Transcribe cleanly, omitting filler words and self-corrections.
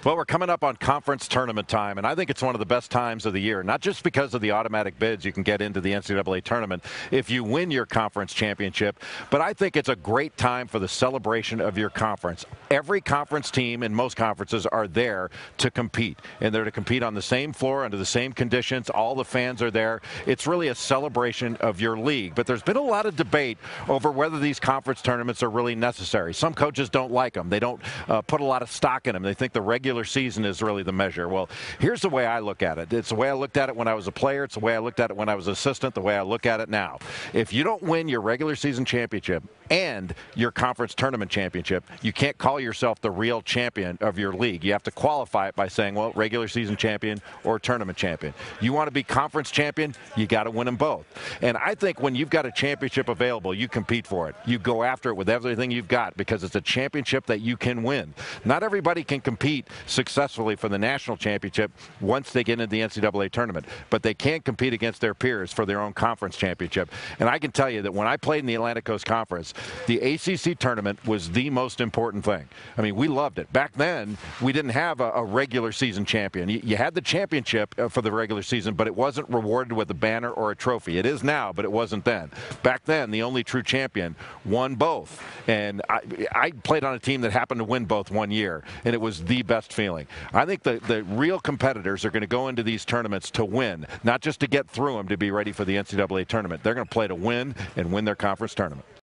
Well, we're coming up on conference tournament time, and I think it's one of the best times of the year, not just because of the automatic bids you can get into the NCAA tournament if you win your conference championship, but I think it's a great time for the celebration of your conference. Every conference team in most conferences are there to compete, and they're to compete on the same floor under the same conditions. All the fans are there. It's really a celebration of your league, but there's been a lot of debate over whether these conference tournaments are really necessary. Some coaches don't like them. They don't put a lot of stock in them. They think the regular season is really the measure. Well, here's the way I look at it. It's the way I looked at it when I was a player. It's the way I looked at it when I was an assistant, the way I look at it now. If you don't win your regular season championship and your conference tournament championship, you can't call yourself the real champion of your league. You have to qualify it by saying, well, regular season champion or tournament champion. You want to be conference champion, you got to win them both. And I think when you've got a championship available, you compete for it. You go after it with everything you've got because it's a championship that you can win. Not everybody can compete successfully for the national championship once they get into the NCAA tournament, but they can compete against their peers for their own conference championship. And I can tell you that when I played in the Atlantic Coast Conference, the ACC tournament was the most important thing. I mean, we loved it. Back then, we didn't have a regular season champion. You had the championship for the regular season, but it wasn't rewarded with a banner or a trophy. It is now, but it wasn't then. Back then, the only true champion won both. And I played on a team that happened to win both one year, and it was the best feeling. I think the real competitors are going to go into these tournaments to win, not just to get through them to be ready for the NCAA tournament. They're going to play to win and win their conference tournament.